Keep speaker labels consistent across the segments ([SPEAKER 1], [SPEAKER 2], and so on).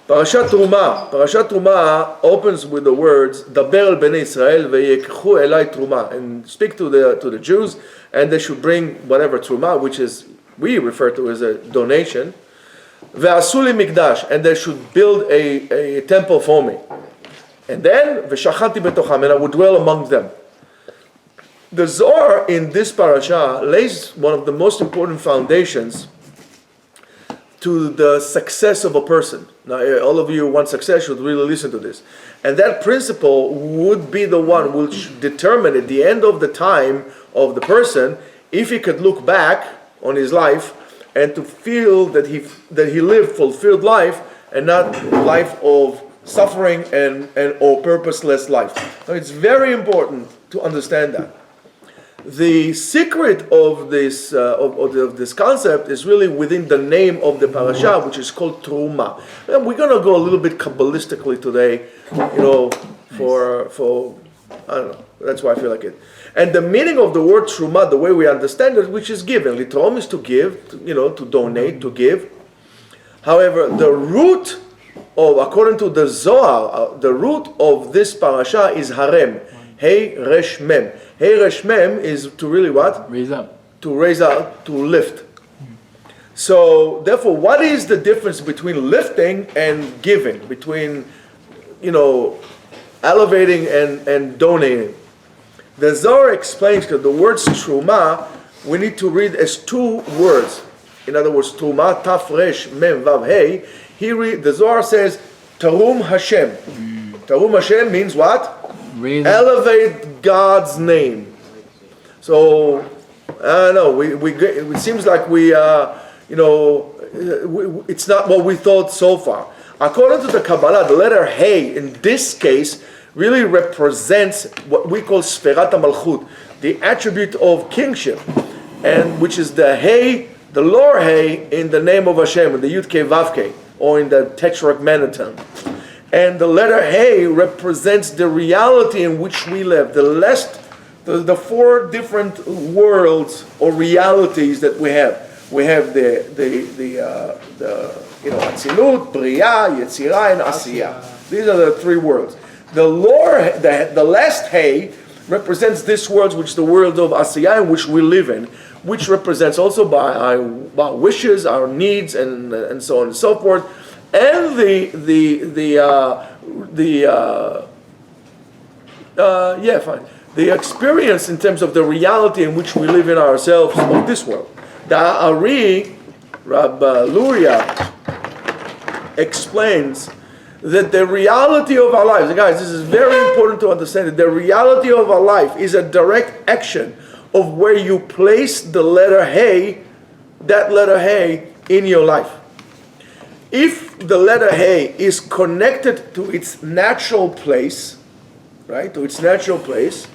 [SPEAKER 1] Parashat Terumah. Parashat Terumah opens with the words Daber el bnei Israel veyekchu elai Terumah, and speak to the Jews, and they should bring whatever Terumah, which is we refer to as a donation. Ve'asu li mikdash, and they should build a temple for me. And then v'shachanti betocham, and I would dwell among them. The Zohar in this parasha lays one of the most important foundations to the success of a person. Now, all of you who want success should really listen to this. And that principle would be the one which determine at the end of the time of the person if he could look back on his life and to feel that he lived fulfilled life and not life of suffering and or purposeless life. So it's very important to understand that. The secret of this this concept is really within the name of the parasha, which is called Terumah. And we're going to go a little bit Kabbalistically today, for I don't know. That's why I feel like it. And the meaning of the word Terumah, the way we understand it, which is given. Litrom is to give, to donate, to give. However, the root of, according to the Zohar, the root of this parasha is harem. Hey Resh Mem. Hey Resh Mem is to really what?
[SPEAKER 2] Raise up.
[SPEAKER 1] To raise up, to lift. So, therefore, what is the difference between lifting and giving? Between, elevating and donating? The Zohar explains that the words Terumah, we need to read as two words. In other words, Terumah, Taf Resh Mem Vav Hey. The Zohar says, Tarum Hashem. Tarum Hashem means what? Elevate God's name. So, I don't know, it seems like it's not what we thought so far. According to the Kabbalah, the letter Hey, in this case, really represents what we call Sferat HaMalchut, the attribute of kingship, and which is the Hey, the lower Hey, in the name of Hashem, in the Yud Kei Vav Kei, or in the Tetragrammaton. And the letter Hey represents the reality in which we live, the four different worlds or realities that we have. We have the Atzilut, Bria, Yetzirah, and Asiyah. These are the three worlds. The last Hey represents this world, which is the world of Asiyah, in which we live in, which represents also by our wishes, our needs, and so on and so forth. And the experience in terms of the reality in which we live in ourselves of this world. The Ari, Rab Luria, explains that the reality of our lives, guys, this is very important to understand, that the reality of our life is a direct action of where you place the letter Hey, that letter Hey, in your life. If the letter Hey is connected to its natural place, right, to its natural place,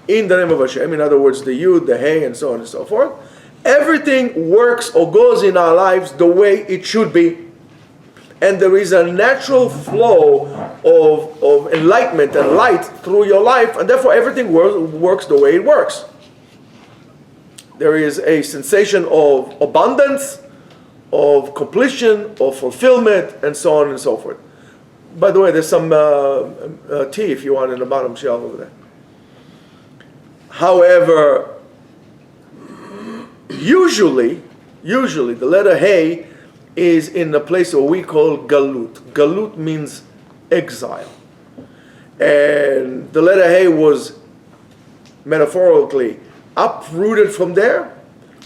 [SPEAKER 1] in the name of Hashem, in other words, the Yud, the Hey, and so on and so forth, everything works or goes in our lives the way it should be. And there is a natural flow of enlightenment and light through your life, and therefore everything works the way it works. There is a sensation of abundance, of completion, of fulfillment, and so on and so forth. By the way, there's some tea if you want in the bottom shelf over there. However, usually the letter Hey is in the place what we call Galut. Galut means exile. And the letter Hey was metaphorically uprooted from there,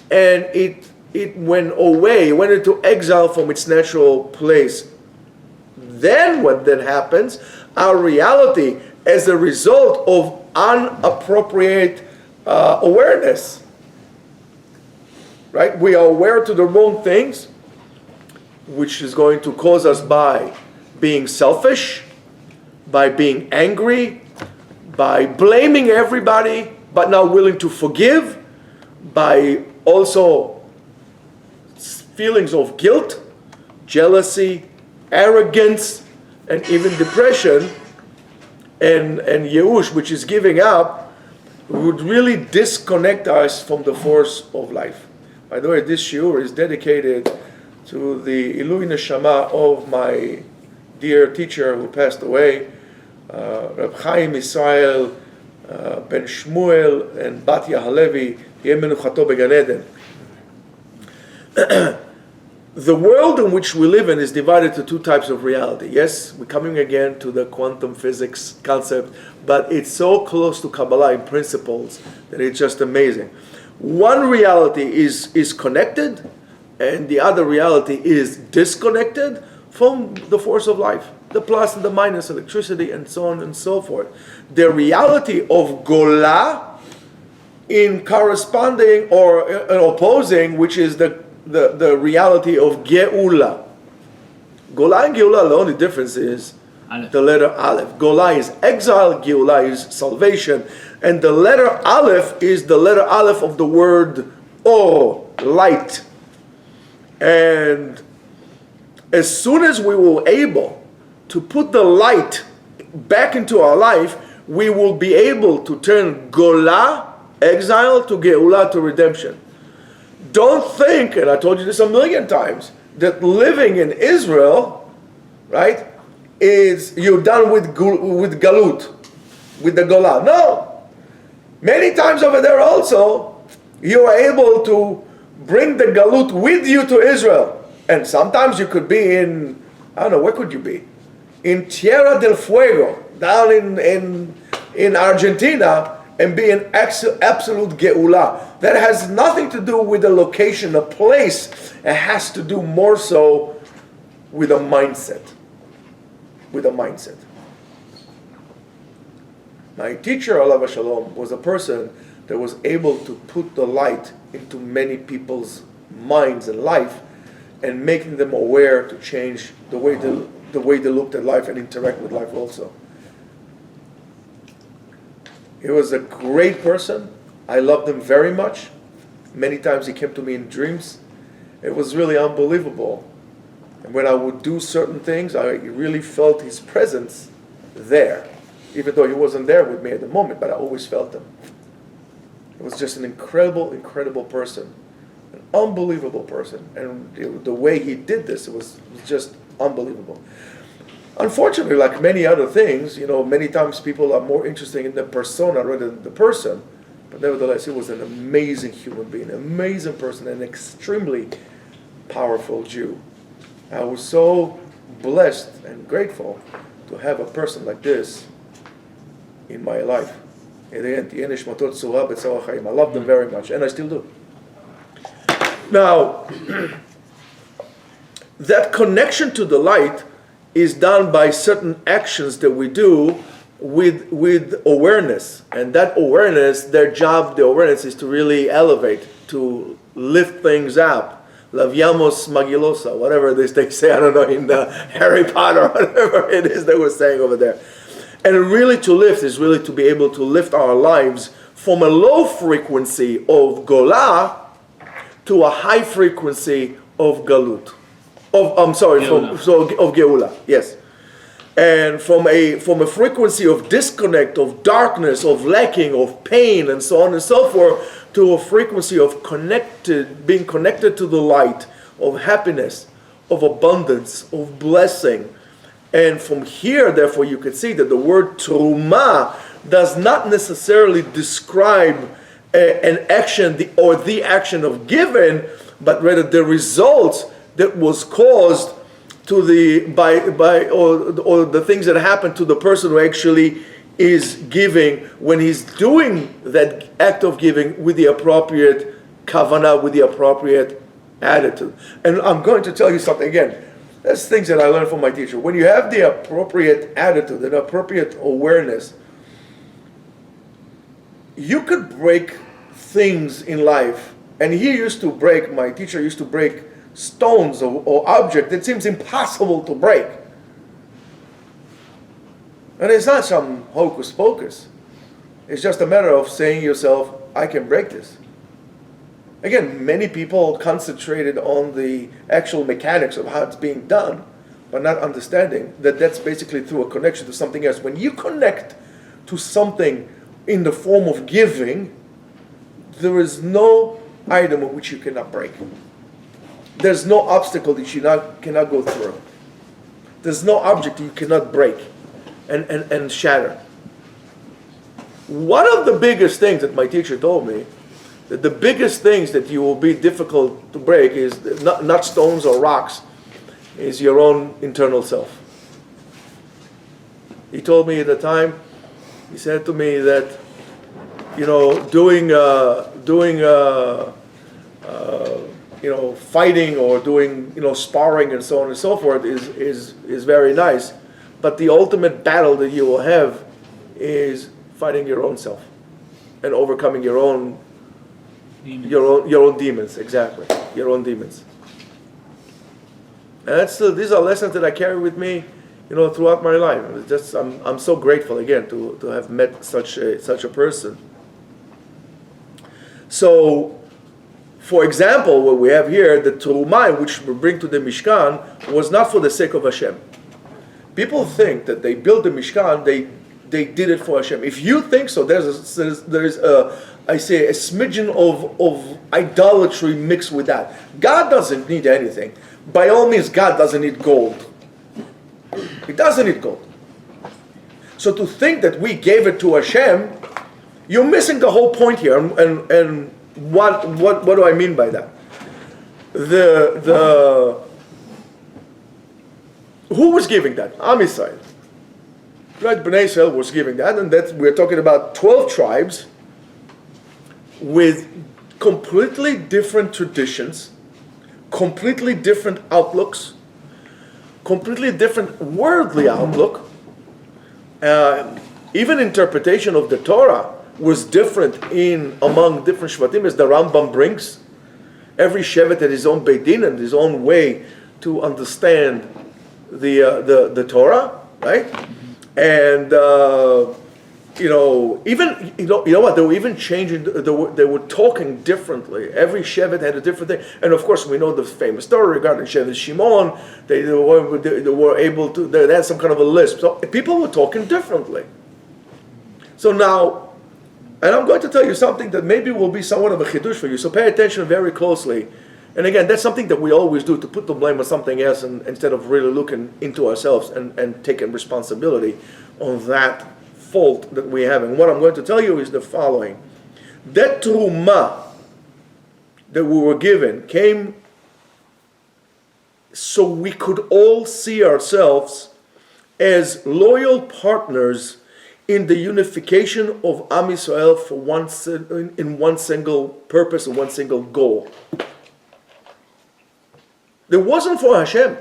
[SPEAKER 1] and it went away, it went into exile from its natural place. Then what then happens, our reality as a result of unappropriate awareness, right? We are aware to the wrong things, which is going to cause us by being selfish, by being angry, by blaming everybody, but not willing to forgive, by also feelings of guilt, jealousy, arrogance, and even depression, and Yeush, which is giving up, would really disconnect us from the force of life. By the way, this shiur is dedicated to the Ilui Neshama of my dear teacher who passed away, Reb Chaim Israel Ben Shmuel and Batya Halevi, Yeh Menuchato Began Eden. The world in which we live in is divided to two types of reality. Yes, we're coming again to the quantum physics concept, but it's so close to Kabbalah in principles that it's just amazing. One reality is connected, and the other reality is disconnected from the force of life, the plus and the minus, electricity, and so on and so forth. The reality of Gola in corresponding or opposing, which is the reality of Geula. Gola and Geula, the only difference is the letter Aleph. Gola is exile, Geula is salvation. And the letter Aleph is the letter Aleph of the word Or, light. And as soon as we were able to put the light back into our life, we will be able to turn Gola, exile, to Geula, to redemption. Don't think, and I told you this a million times, that living in Israel, right, is you're done with Galut, with the Gola. No. Many times over there also, you are able to bring the Galut with you to Israel. And sometimes you could be in, I don't know, where could you be? In Tierra del Fuego, down in Argentina, and be an absolute Geula. That has nothing to do with the location, a place. It has to do more so with a mindset. With a mindset. My teacher, Alav Shalom, was a person that was able to put the light into many people's minds and life, and making them aware to change the way they looked at life and interact with life also. He was a great person. I loved him very much. Many times he came to me in dreams. It was really unbelievable. And when I would do certain things, I really felt his presence there. Even though he wasn't there with me at the moment, but I always felt him. It was just an incredible, incredible person. An unbelievable person. And the way he did this, it was just unbelievable. Unfortunately, like many other things, many times people are more interested in the persona rather than the person. But nevertheless, he was an amazing human being, an amazing person, an extremely powerful Jew. I was so blessed and grateful to have a person like this in my life. I loved them very much, and I still do. Now, that connection to the light is done by certain actions that we do with awareness. And that awareness, the awareness is to really elevate, to lift things up. Laviamos magilosa, whatever it is they say, I don't know, in Harry Potter, whatever it is they were saying over there. And really to lift is really to be able to lift our lives from a low frequency of Gola to a high frequency of Galut. Of Geula, yes. And from a frequency of disconnect, of darkness, of lacking, of pain, and so on and so forth, to a frequency of being connected to the light, of happiness, of abundance, of blessing. And from here, therefore, you can see that the word Terumah does not necessarily describe an action or the action of giving, but rather the results that was caused to or the things that happen to the person who actually is giving when he's doing that act of giving with the appropriate kavanah, with the appropriate attitude. And I'm going to tell you something again. That's things that I learned from my teacher. When you have the appropriate attitude and appropriate awareness, you could break things in life. And my teacher used to break stones or objects that seems impossible to break. And it's not some hocus pocus. It's just a matter of saying to yourself, I can break this. Again, many people concentrated on the actual mechanics of how it's being done, but not understanding that that's basically through a connection to something else. When you connect to something in the form of giving, there is no item of which you cannot break. There's no obstacle that you cannot go through. There's no object you cannot break and shatter. One of the biggest things that my teacher told me, that the biggest things that you will be difficult to break is not stones or rocks, is your own internal self. He told me at the time, he said to me that, fighting or doing, sparring and so on and so forth is very nice, but the ultimate battle that you will have is fighting your own self and overcoming your own demons. Exactly, your own demons. And these are lessons that I carry with me, throughout my life. I'm so grateful again to have met such a person. So, for example, what we have here, the Terumah which we bring to the Mishkan was not for the sake of Hashem. People think that they built the Mishkan, they did it for Hashem. If you think so, there's a smidgen of idolatry mixed with that. God doesn't need anything. By all means, God doesn't need gold. He doesn't need gold. So to think that we gave it to Hashem, you're missing the whole point here. And what do I mean by that? Who was giving that? Am Yisrael. Right, Bnei Israel was giving that, and we're talking about 12 tribes with completely different traditions, completely different outlooks, completely different worldly outlook. Even interpretation of the Torah was different among different Shvatim, as the Rambam brings. Every Shevet had his own Beit Din and his own way to understand the Torah, right? And even what, they were even changing. They were talking differently. Every Shevet had a different thing, and of course we know the famous story regarding Shevet Shimon. They were able to. They had some kind of a lisp. So people were talking differently. So now, and I'm going to tell you something that maybe will be somewhat of a chidush for you. So pay attention very closely. And again, that's something that we always do, to put the blame on something else, and instead of really looking into ourselves and taking responsibility on that fault that we have. And what I'm going to tell you is the following. That Terumah that we were given came so we could all see ourselves as loyal partners in the unification of Am Yisrael in one single purpose and one single goal. It wasn't for Hashem.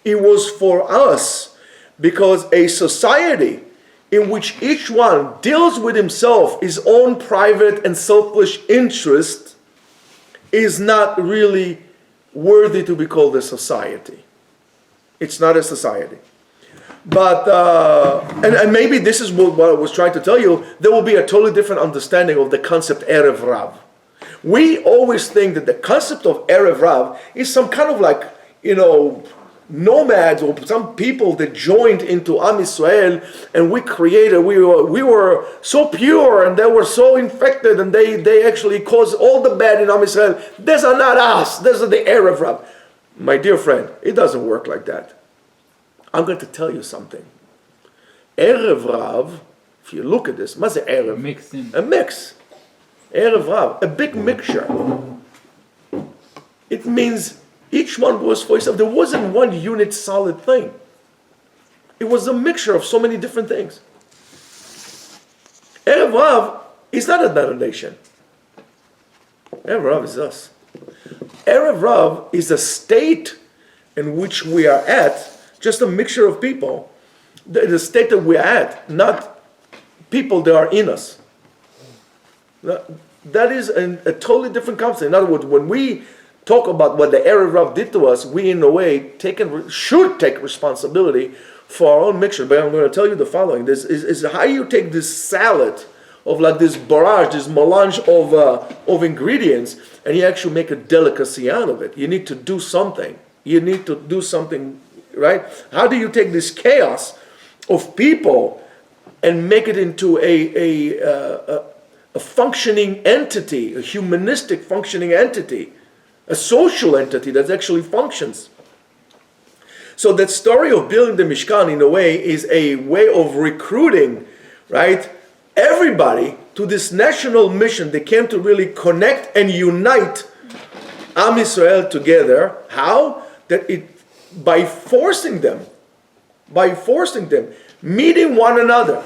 [SPEAKER 1] It was for us, because a society in which each one deals with himself, his own private and selfish interest, is not really worthy to be called a society. It's not a society. But, and maybe this is what I was trying to tell you, there will be a totally different understanding of the concept Erev Rav. We always think that the concept of Erev Rav is some kind of like, nomads or some people that joined into Am Yisrael, and we were so pure and they were so infected, and they actually caused all the bad in Am Yisrael. These are not us. These are the Erev Rav. My dear friend, it doesn't work like that. I'm going to tell you something. Erev Rav, if you look at this, what's Erev? A mix. Erev Rav, a big mixture. It means each one was for itself. There wasn't one unit solid thing. It was a mixture of so many different things. Erev Rav is not another nation. Erev Rav is us. Erev Rav is a state in which we are at, just a mixture of people. The state that we are at, not people that are in us. That is a totally different concept. In other words, when we talk about what the Erev Rav did to us, we in a way should take responsibility for our own mixture. But I'm going to tell you the following. This is how you take this salad of like this barrage, this melange of ingredients, and you actually make a delicacy out of it. You need to do something. Right? How do you take this chaos of people and make it into a functioning entity, a humanistic functioning entity, a social entity that actually functions. So that story of building the Mishkan, in a way, is a way of recruiting, right, everybody to this national mission. They came to really connect and unite Am Yisrael together. How? By forcing them, meeting one another.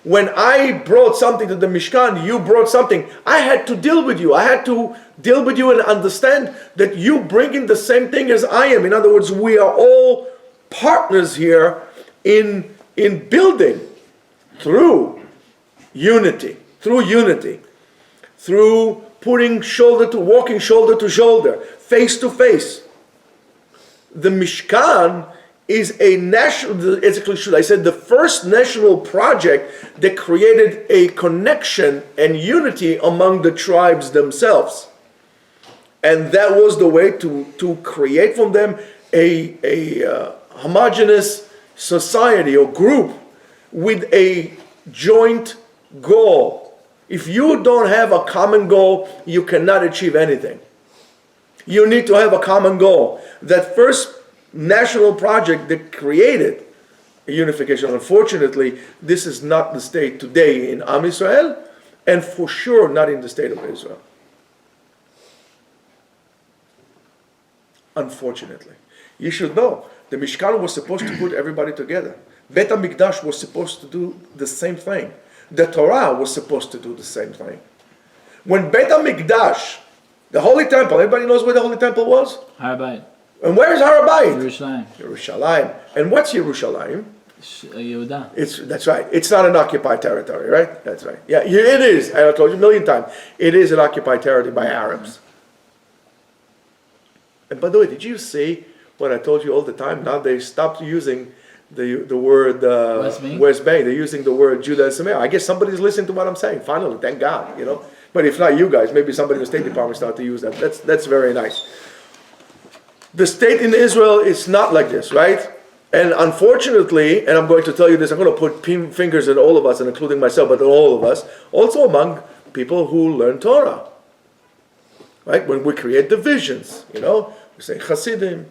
[SPEAKER 1] When I brought something to the Mishkan, you brought something. I had to deal with you. I had to deal with you and understand that you bring in the same thing as I am. In other words, we are all partners here in building through unity, through putting walking shoulder to shoulder, face to face. The Mishkan is a national, actually, should I say, the first national project that created a connection and unity among the tribes themselves. And that was the way to create from them a homogeneous society or group with a joint goal. If you don't have a common goal, you cannot achieve anything. You need to have a common goal. That first national project that created a unification. Unfortunately, this is not the state today in Am Yisrael, and for sure not in the state of Israel. Unfortunately. You should know, the Mishkan was supposed to put everybody together. Bet HaMikdash was supposed to do the same thing. The Torah was supposed to do the same thing. When Bet HaMikdash, the Holy Temple, everybody knows where the Holy Temple was?
[SPEAKER 2] Har Bayit.
[SPEAKER 1] And where is Har Bayit?
[SPEAKER 2] Yerushalayim.
[SPEAKER 1] Yerushalayim. And what's Yerushalayim?
[SPEAKER 2] Yehuda.
[SPEAKER 1] That's right. It's not an occupied territory, right? That's right. Yeah, it is. I told you a million times. It is an occupied territory by Arabs. And by the way, did you see what I told you all the time? Now they stopped using the word West Bank. They're using the word Judah and Samaria. I guess somebody's listening to what I'm saying. Finally, thank God. But if not you guys, maybe somebody in the State Department started to use that. That's very nice. The state in Israel is not like this, right? And unfortunately, and I'm going to tell you this, I'm going to put fingers at all of us, and including myself, but all of us, also among people who learn Torah. Right? When we create divisions, we say Hasidim,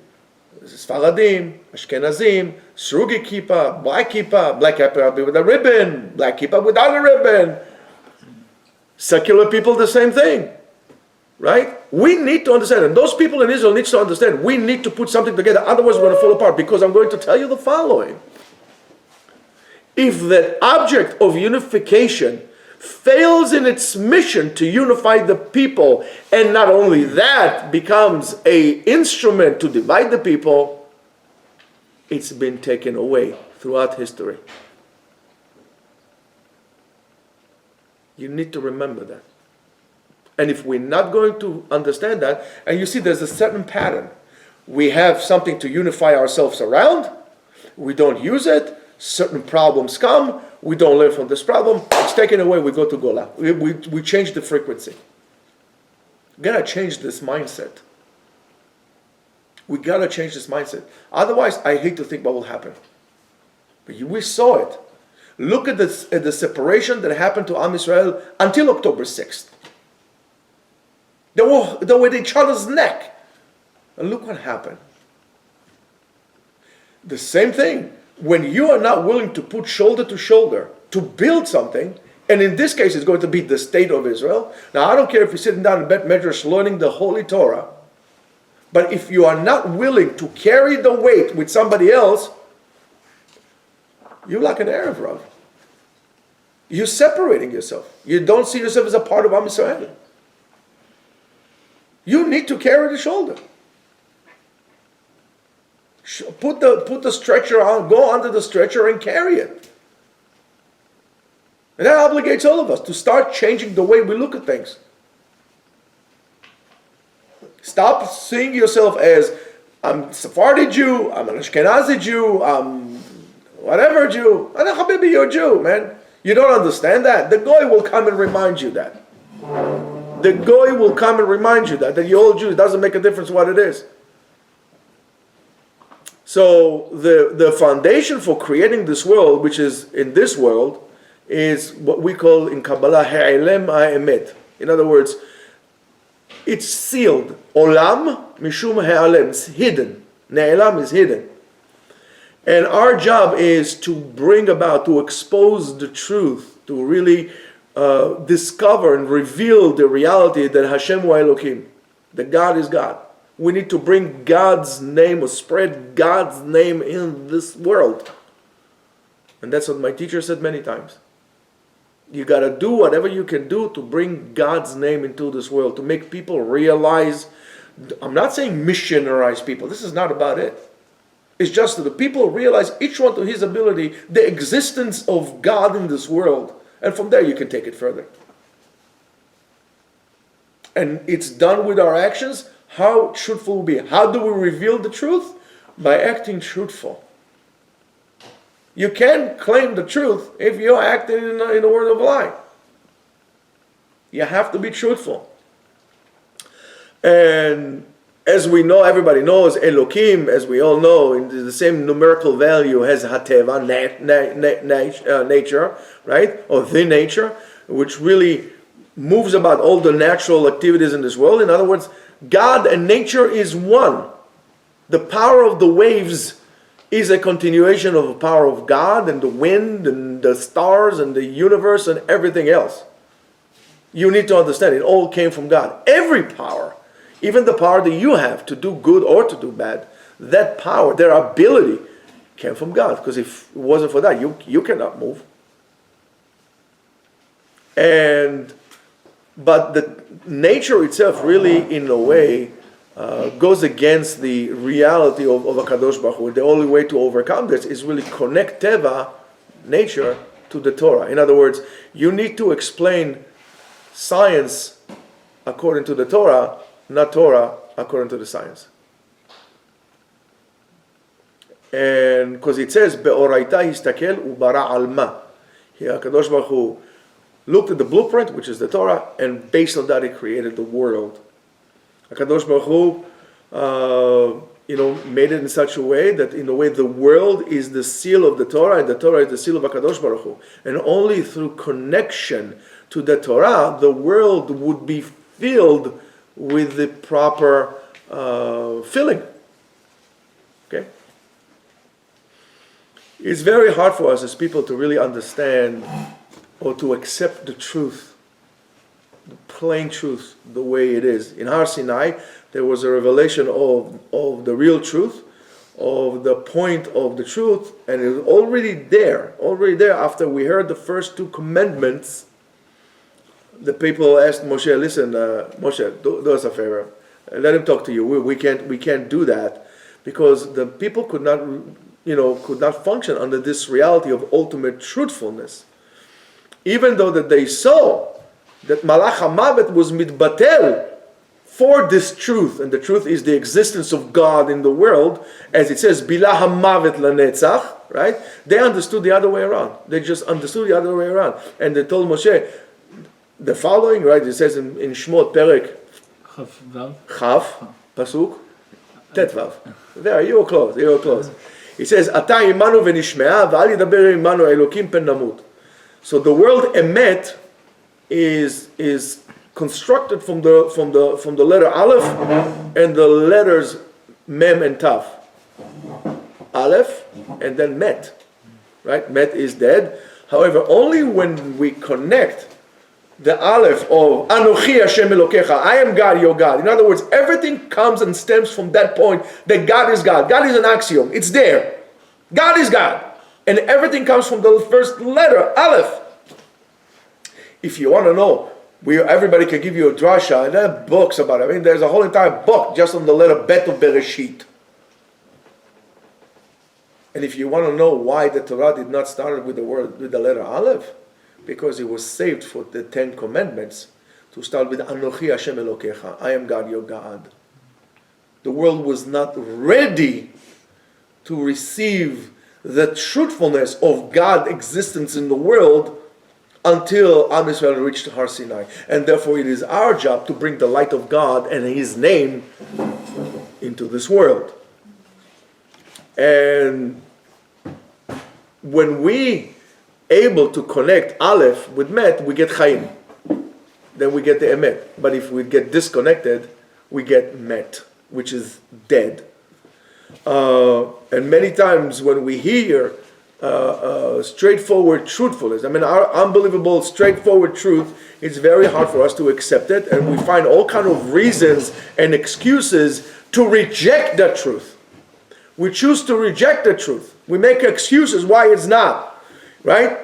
[SPEAKER 1] Sfaradim, Ashkenazim, Srugi kippah, black kippah with a ribbon, black kippah without a ribbon. Secular people, the same thing. Right? We need to understand, and those people in Israel need to understand, we need to put something together, otherwise we're going to fall apart, because I'm going to tell you the following. If that object of unification fails in its mission to unify the people, and not only that, becomes an instrument to divide the people, it's been taken away throughout history. You need to remember that. And if we're not going to understand that, and you see there's a certain pattern. We have something to unify ourselves around, we don't use it, certain problems come, we don't learn from this problem, it's taken away, we go to Gola. We change the frequency. We gotta change this mindset. We gotta change this mindset. Otherwise, I hate to think what will happen. But we saw it. Look at the separation that happened to Am Yisrael until October 6th. They were at each other's neck. And look what happened. The same thing. When you are not willing to put shoulder to shoulder to build something, and in this case it's going to be the state of Israel. Now I don't care if you're sitting down in Bet Medrash learning the Holy Torah, but if you are not willing to carry the weight with somebody else, you're like an Erev Rav. You're separating yourself. You don't see yourself as a part of Am Yisrael. You need to carry the shoulder. Put the stretcher on, go under the stretcher and carry it. And that obligates all of us to start changing the way we look at things. Stop seeing yourself as, I'm a Sephardi Jew, I'm an Ashkenazi Jew, I'm whatever Jew. And Habibi, you're a Jew, man. You don't understand that? The Goy will come and remind you that. The Goy will come and remind you that you're all Jews. It doesn't make a difference what it is. So the foundation for creating this world, which is in this world, is what we call in Kabbalah Ha'elem Ha'emet. In other words, it's sealed. Olam mishum he'alem, it's hidden. Ne'elam is hidden. And our job is to bring about, to expose the truth, to really discover and reveal the reality that Hashem wa Elokim, that God is God. We need to bring God's name or spread God's name in this world. And that's what my teacher said many times. You got to do whatever you can do to bring God's name into this world, to make people realize. I'm not saying missionarize people. This is not about it. It's just that the people realize, each one to his ability, the existence of God in this world. And from there you can take it further. And it's done with our actions. How truthful will be? How do we reveal the truth? By acting truthful. You can't claim the truth if you're acting in a word of a lie. You have to be truthful. And as we know, everybody knows, Elokim, as we all know, in the same numerical value as Hateva, nature, right? Or the nature, which really moves about all the natural activities in this world. In other words, God and nature is one. The power of the waves is a continuation of the power of God and the wind and the stars and the universe and everything else. You need to understand, it all came from God. Every power, even the power that you have to do good or to do bad, that power, their ability, came from God. Because if it wasn't for that, you cannot move. But the nature itself really, in a way, goes against the reality of HaKadosh Baruch Hu. The only way to overcome this is really connect Teva, nature, to the Torah. In other words, you need to explain science according to the Torah, not Torah according to the science. And because it says, Be'oraita histakel ubara alma. Here, HaKadosh Baruch Hu looked at the blueprint, which is the Torah, and based on that, he created the world. HaKadosh Baruch Hu, made it in such a way that, in a way, the world is the seal of the Torah, and the Torah is the seal of HaKadosh Baruch Hu. And only through connection to the Torah, the world would be filled with the proper filling. Okay? It's very hard for us as people to really understand or to accept the truth, the plain truth, the way it is. In Har Sinai, there was a revelation of the real truth, of the point of the truth, and it was already there after we heard the first two commandments. The people asked Moshe, listen, Moshe, do us a favor, let him talk to you. We can't do that, because the people could not function under this reality of ultimate truthfulness. Even though that they saw that Malach HaMavet was mitbatel for this truth, and the truth is the existence of God in the world, as it says, Bilah HaMavet lanetzach, right? They understood the other way around. They just understood the other way around. And they told Moshe the following, right? It says in Shmot Perek Chav, Pasuk, Tetvav. There, you were close. It says, Ata imanu v'nishmea, v'al yidaber imanu Elokim pen namut. So the word emet is constructed from the letter Aleph and the letters Mem and Tav. Aleph and then Met. Right? Met is dead. However, only when we connect the Aleph of Anochi Hashem Elokecha, I am God, your God. In other words, everything comes and stems from that point that God is God. God is an axiom. It's there. God is God. And everything comes from the first letter, Aleph. If you want to know, everybody can give you a drasha, and there are books about it. I mean, there's a whole entire book just on the letter Bet of Bereshit. And if you want to know why the Torah did not start with the letter Aleph, because it was saved for the 10 Commandments to start with Anochi Hashem Elokecha, I am God, your God. The world was not ready to receive the truthfulness of God's existence in the world until Am Yisrael reached Har Sinai. And therefore it is our job to bring the light of God and His name into this world. And when we able to connect Aleph with Met, we get Chaim. then we get the emet. But if we get disconnected, we get met, which is dead. And many times when we hear straightforward truthfulness, our unbelievable straightforward truth, it's very hard for us to accept it, and we find all kind of reasons and excuses to reject that truth. We choose to reject the truth. We make excuses why it's not, right?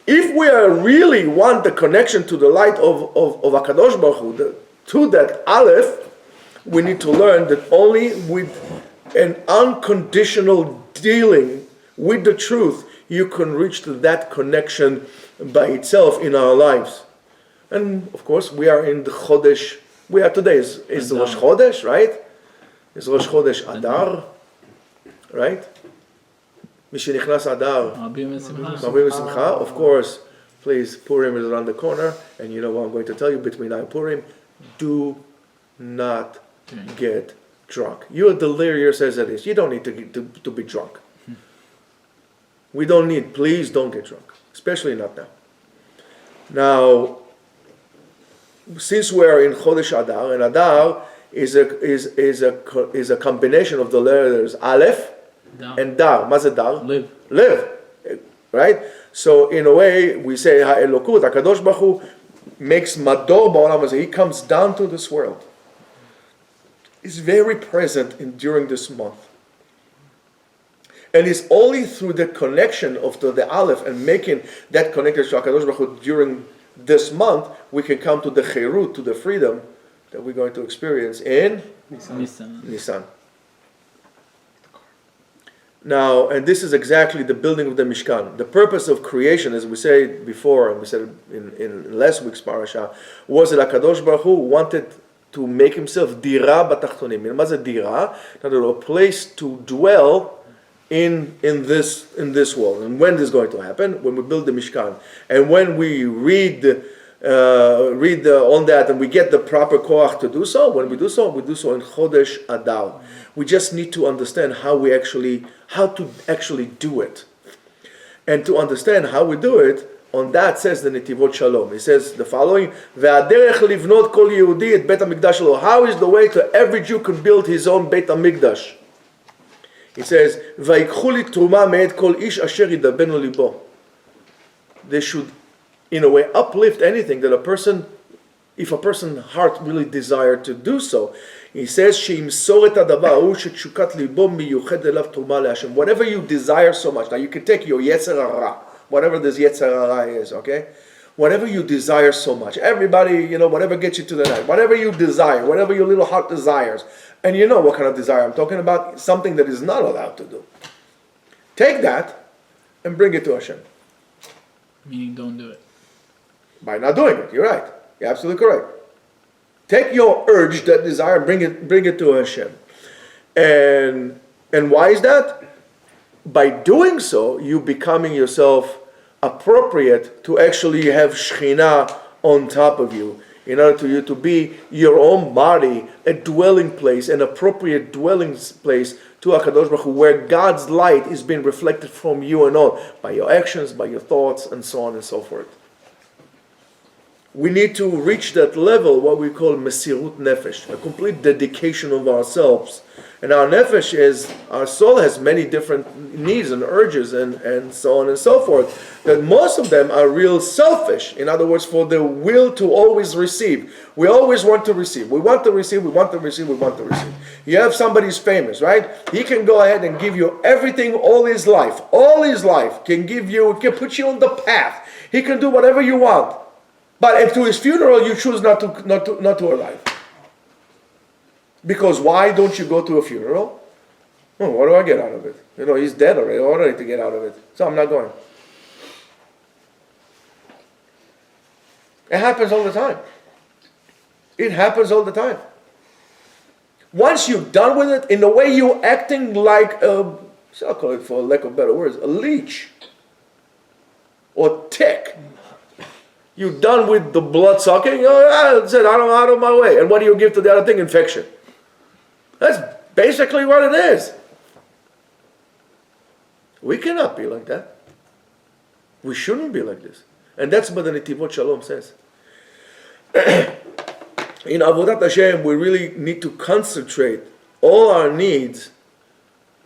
[SPEAKER 1] If we really want the connection to the light of HaKadosh Baruch Hu, to that Aleph, we need to learn that only with an unconditional dealing with the truth, you can reach to that connection by itself in our lives. And of course, we are in the Chodesh. Today is Rosh Chodesh, right? It's Rosh Chodesh Adar, right? Mishenichnas Adar, Marbim Simcha. Of course, please, Purim is around the corner, and you know what I'm going to tell you between now and Purim: do not get drunk. You're delirious as it is. You don't need to be drunk. We don't need. Please don't get drunk, especially not now. Now, since we're in Chodesh Adar, and Adar is a combination of the letters Aleph and Dar. What's Dar? Live. Right? So in a way, we say Ha'elokut, HaKadosh Baruch Hu makes Mador Ba'olam Hazeh. He comes down to this world. He's very present during this month. And it's only through the connection of the Aleph and making that connection to HaKadosh Baruch Hu during this month, we can come to the Cherut, to the freedom that we're going to experience in Nisan. Now, and this is exactly the building of the Mishkan. The purpose of creation, as we said before, and we said in last week's parasha, was that HaKadosh Baruch Hu wanted to make himself dira batachtonim. What's a dira? A place to dwell in this world. And when this is going to happen? When we build the Mishkan. And when we read on that and we get the proper koach to do so, when we do so in Chodesh Adar. We just need to understand how to actually do it. And to understand how we do it, on that says the Netivot Shalom. He says the following: "Ve'aderech livnot kol Yehudi et Beit HaMikdash lo." How is the way to every Jew can build his own Beit HaMikdash? He says, "Vayikchu li truma me'et kol ish asher yidabenu libo." They should, in a way, uplift anything that if a person's heart really desired to do so. He says, "Sheimsor et hadavar hu shetzukat libo miyuched elav truma leHashem." Whatever you desire so much. Now you can take your Yetzer Hara, whatever this Yetzer Hara is, okay? Whatever you desire so much. Everybody, whatever gets you to the night. Whatever you desire, whatever your little heart desires. And you know what kind of desire I'm talking about. Something that is not allowed to do. Take that and bring it to Hashem.
[SPEAKER 2] Meaning don't do it.
[SPEAKER 1] By not doing it, you're right. You're absolutely correct. Take your urge, that desire, bring it to Hashem. And why is that? By doing so, you becoming yourself appropriate to actually have Shekhinah on top of you, in order to you to be your own body, a dwelling place, an appropriate dwelling place to HaKadosh Baruch Hu, where God's light is being reflected from you and on, by your actions, by your thoughts, and so on and so forth. We need to reach that level, what we call Mesirut Nefesh, a complete dedication of ourselves. And our nefesh our soul has many different needs and urges and so on and so forth, that most of them are real selfish. In other words, for the will to always receive. We always want to receive. We want to receive, we want to receive, we want to receive. You have somebody who's famous, right? He can go ahead and give you everything all his life. All his life can put you on the path. He can do whatever you want. But if to his funeral you choose not to arrive. Because why don't you go to a funeral? Oh, what do I get out of it? He's dead already. What do I need to get out of it? So I'm not going. It happens all the time. It happens all the time. Once you're done with it, in a way you're acting like I'll call it, for lack of better words, a leech. Or tick. You're done with the blood sucking. That's it. I'm out of my way. And what do you give to the other thing? Infection. That's basically what it is. We cannot be like that. We shouldn't be like this. And that's what the Netivot Shalom says. in Avodat Hashem, we really need to concentrate all our needs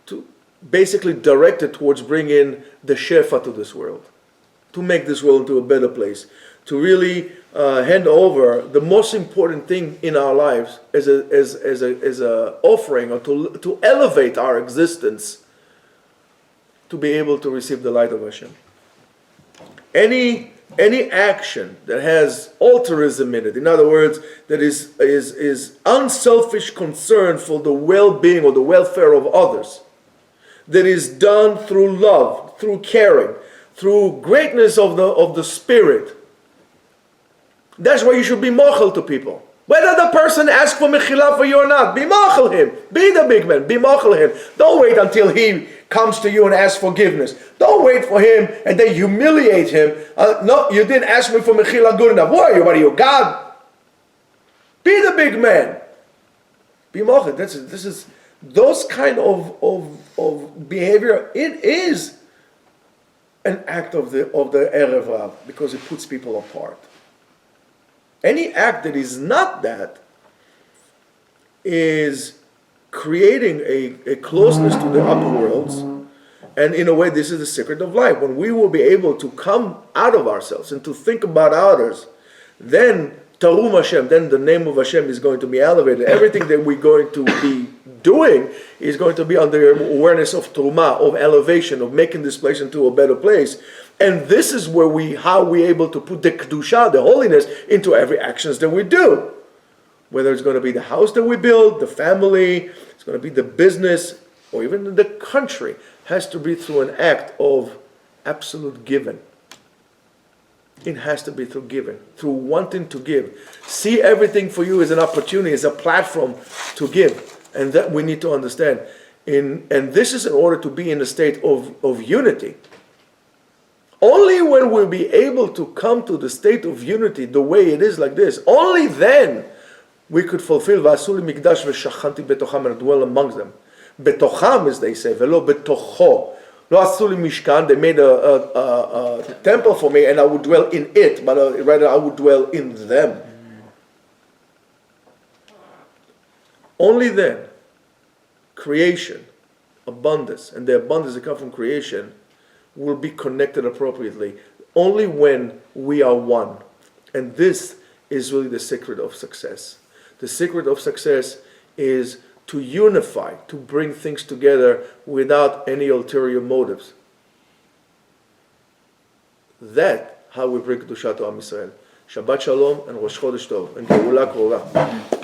[SPEAKER 1] to basically direct it towards bringing the Shefa to this world, to make this world into a better place, to really hand over the most important thing in our lives as a offering, or to elevate our existence, to be able to receive the light of Hashem. Any action that has altruism in it, in other words, that is unselfish concern for the well-being or the welfare of others, that is done through love, through caring, through greatness of the spirit, that's why you should be mochel to people. Whether the person asks for mechila for you or not, be mochel him. Be the big man, be mochel him. Don't wait until he comes to you and asks forgiveness. Don't wait for him and then humiliate him. No, you didn't ask me for mechila good enough. What are you, God? Be the big man. Be mochel. This is those kind of behavior. It is an act of the Erev Rav, because it puts people apart. Any act that is not that is creating a closeness to the upper worlds, and in a way this is the secret of life. When we will be able to come out of ourselves and to think about others, then Tarum Hashem, then the name of Hashem is going to be elevated. Everything that we're going to be doing is going to be under awareness of Terumah, of elevation, of making this place into a better place. And this is where how we're able to put the Kedusha, the holiness, into every actions that we do. Whether it's going to be the house that we build, the family, it's going to be the business, or even the country, has to be through an act of absolute giving. It has to be through giving, through wanting to give. See everything for you as an opportunity, as a platform to give. And that we need to understand. And this is in order to be in a state of unity. Only when we'll be able to come to the state of unity the way it is like this, only then we could fulfill V'asuli mikdash v'shachanti betocham, and dwell amongst them. Betocham, as they say, velo betocho. Lo asuli mishkan, they made a temple for me and I would dwell in it, but rather I would dwell in them. Only then, creation, abundance, and the abundance that comes from creation will be connected appropriately. Only when we are one. And this is really the secret of success. The secret of success is to unify, to bring things together without any ulterior motives. That's how we bring Kedusha to Am Yisrael. Shabbat Shalom and Rosh Chodesh Tov and Geula Krova.